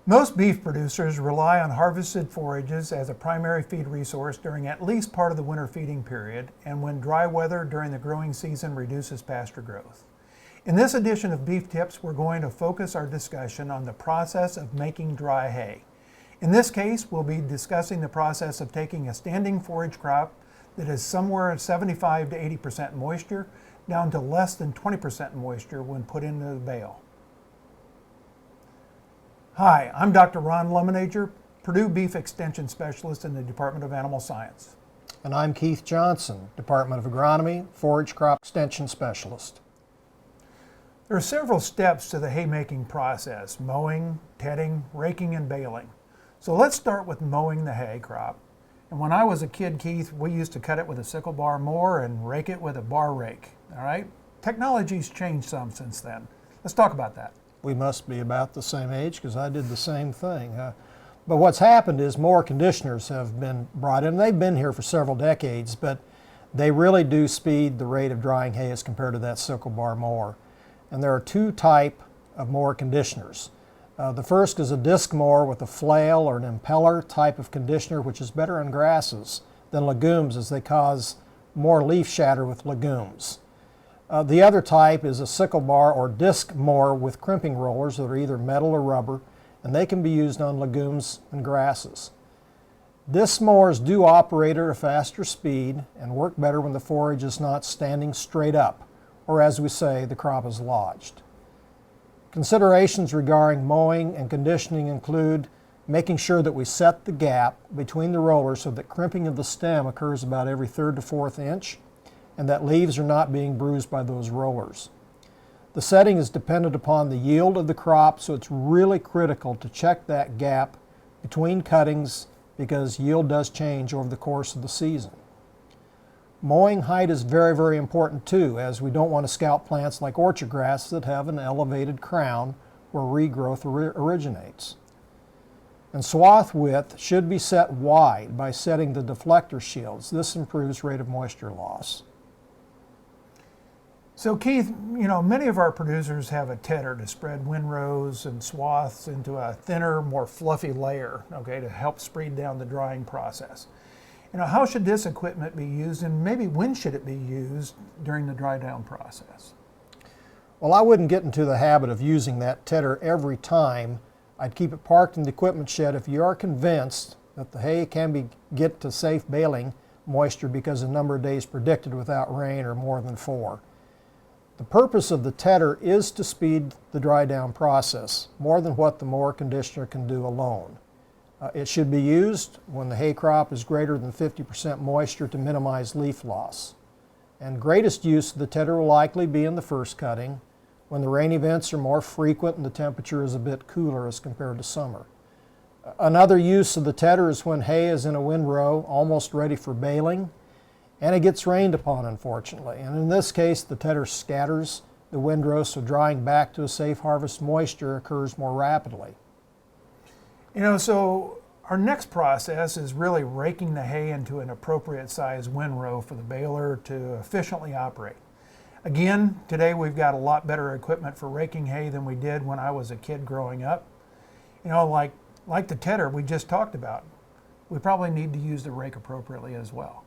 Most beef producers rely on harvested forages as a primary feed resource during at least part of the winter feeding period and when dry weather during the growing season reduces pasture growth. In this edition of Beef Tips, we're going to focus our discussion on the process of making dry hay. In this case, we'll be discussing the process of taking a standing forage crop that is somewhere at 75 to 80% moisture down to less than 20% moisture when put into the bale. Hi, I'm Dr. Ron Lemonager, Purdue Beef Extension Specialist in the Department of Animal Science. And I'm Keith Johnson, Department of Agronomy, Forage Crop Extension Specialist. There are several steps to the haymaking process: mowing, tedding, raking, and baling. So let's start with mowing the hay crop. And when I was a kid, Keith, we used to cut it with a sickle bar mower and rake it with a bar rake, all right? Technology's changed some since then. Let's talk about that. We must be about the same age because I did the same thing. But what's happened is more conditioners have been brought in. They've been here for several decades, but they really do speed the rate of drying hay as compared to that sickle bar mower. And there are two types of mower conditioners. The first is a disc mower with a flail or an impeller type of conditioner, which is better on grasses than legumes as they cause more leaf shatter with legumes. The other type is a sickle bar or disc mower with crimping rollers that are either metal or rubber, and they can be used on legumes and grasses. Disc mowers do operate at a faster speed and work better when the forage is not standing straight up, or as we say, the crop is lodged. Considerations regarding mowing and conditioning include making sure that we set the gap between the rollers so that crimping of the stem occurs about every 3rd to 4th inch, and that leaves are not being bruised by those rollers. The setting is dependent upon the yield of the crop, so it's really critical to check that gap between cuttings because yield does change over the course of the season. Mowing height is very, very important too, as we don't want to scalp plants like orchard grass that have an elevated crown where regrowth originates. And swath width should be set wide by setting the deflector shields. This improves rate of moisture loss. So Keith, many of our producers have a tedder to spread windrows and swaths into a thinner, more fluffy layer, okay, to help speed down the drying process. How should this equipment be used, and maybe when should it be used during the dry down process? Well, I wouldn't get into the habit of using that tedder every time. I'd keep it parked in the equipment shed if you are convinced that the hay can get to safe baling moisture because the number of days predicted without rain are more than 4. The purpose of the tedder is to speed the dry down process more than what the mower conditioner can do alone. It should be used when the hay crop is greater than 50% moisture to minimize leaf loss. And greatest use of the tedder will likely be in the first cutting when the rain events are more frequent and the temperature is a bit cooler as compared to summer. Another use of the tedder is when hay is in a windrow almost ready for baling and it gets rained upon, unfortunately. And in this case, the tedder scatters the windrow, so drying back to a safe harvest moisture occurs more rapidly. So our next process is really raking the hay into an appropriate size windrow for the baler to efficiently operate. Again, today we've got a lot better equipment for raking hay than we did when I was a kid growing up. Like the tedder we just talked about, we probably need to use the rake appropriately as well.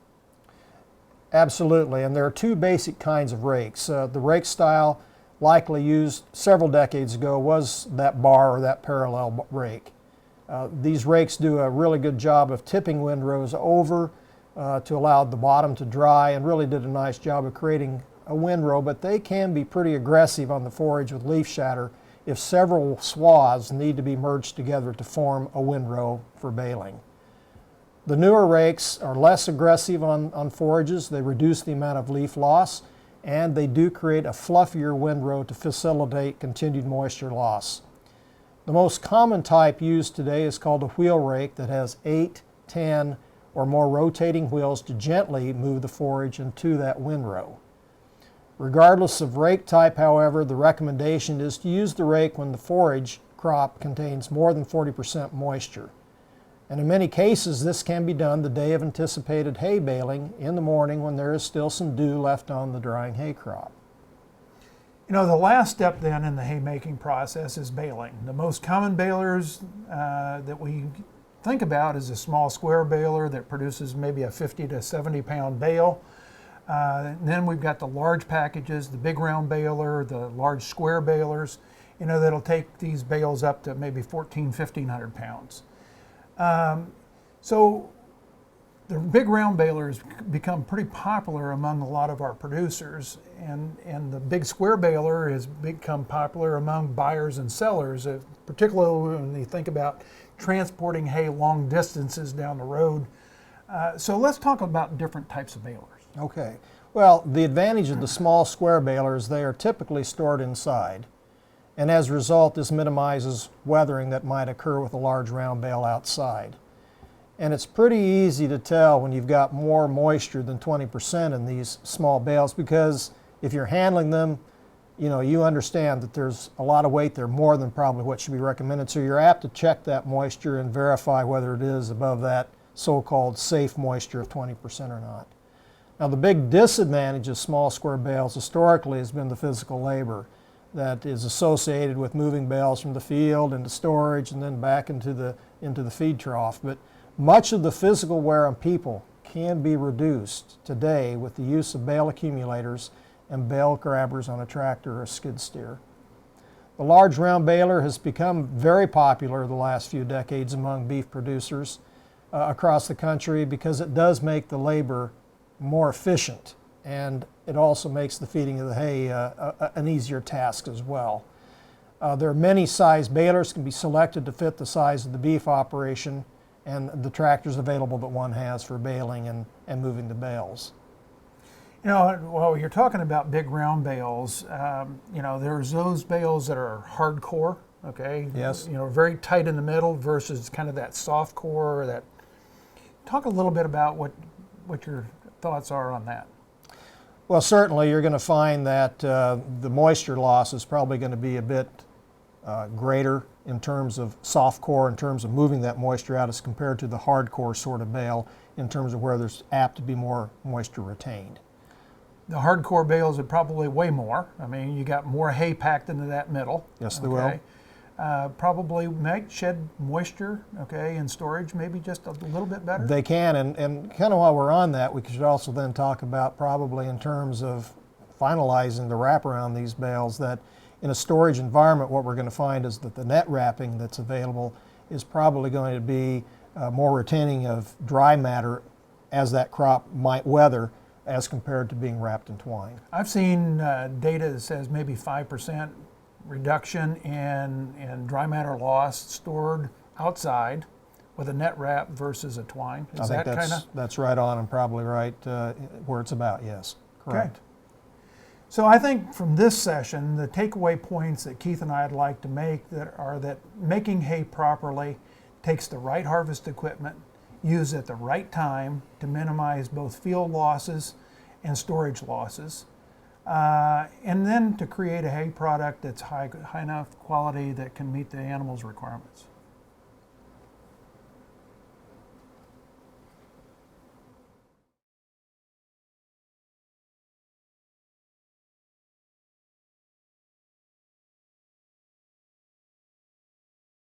Absolutely, and there are two basic kinds of rakes. The rake style likely used several decades ago was that bar or that parallel rake. These rakes do a really good job of tipping windrows over to allow the bottom to dry and really did a nice job of creating a windrow, but they can be pretty aggressive on the forage with leaf shatter if several swaths need to be merged together to form a windrow for baling. The newer rakes are less aggressive on forages. They reduce the amount of leaf loss, and they do create a fluffier windrow to facilitate continued moisture loss. The most common type used today is called a wheel rake that has 8, 10, or more rotating wheels to gently move the forage into that windrow. Regardless of rake type, however, the recommendation is to use the rake when the forage crop contains more than 40% moisture. And in many cases, this can be done the day of anticipated hay baling in the morning when there is still some dew left on the drying hay crop. You know, the last step then in the haymaking process is baling. The most common balers that we think about is a small square baler that produces maybe a 50 to 70 pound bale. Then we've got the large packages, the big round baler, the large square balers, you know, that'll take these bales up to maybe 1,500 pounds. So the big round balers become pretty popular among a lot of our producers, and the big square baler has become popular among buyers and sellers, particularly when you think about transporting hay long distances down the road. So let's talk about different types of balers. Okay. Well, the advantage of the small square balers, they are typically stored inside, and as a result, this minimizes weathering that might occur with a large round bale outside. And it's pretty easy to tell when you've got more moisture than 20% in these small bales, because if you're handling them, you know, you understand that there's a lot of weight there, more than probably what should be recommended. So you're apt to check that moisture and verify whether it is above that so-called safe moisture of 20% or not. Now, the big disadvantage of small square bales historically has been the physical labor that is associated with moving bales from the field into storage and then back into the feed trough. But much of the physical wear on people can be reduced today with the use of bale accumulators and bale grabbers on a tractor or a skid steer. The large round baler has become very popular the last few decades among beef producers across the country because it does make the labor more efficient, and it also makes the feeding of the hay an easier task as well. There are many size balers can be selected to fit the size of the beef operation and the tractors available that one has for baling and moving the bales. You know, well, you're talking about big round bales. You know, there's those bales that are hardcore, okay? Yes. You know, very tight in the middle versus kind of that soft core. That. Talk a little bit about what your thoughts are on that. Well, certainly you're going to find that the moisture loss is probably going to be a bit greater in terms of soft core, in terms of moving that moisture out as compared to the hardcore sort of bale, in terms of where there's apt to be more moisture retained. The hardcore bales would probably weigh more. I mean, you got more hay packed into that middle. Yes, they will. Probably might shed moisture, okay, in storage maybe just a little bit better. They can, and kind of while we're on that, we should also then talk about probably in terms of finalizing the wrap around these bales, that in a storage environment what we're going to find is that the net wrapping that's available is probably going to be more retaining of dry matter as that crop might weather as compared to being wrapped in twine. I've seen data that says maybe 5% reduction in dry matter loss stored outside with a net wrap versus a twine. Is I think that that's right on and probably right where it's about, yes. Correct. Okay. So I think from this session, the takeaway points that Keith and I'd like to make that making hay properly takes the right harvest equipment, used at the right time to minimize both field losses and storage losses. And then to create a hay product that's high enough quality that can meet the animals' requirements.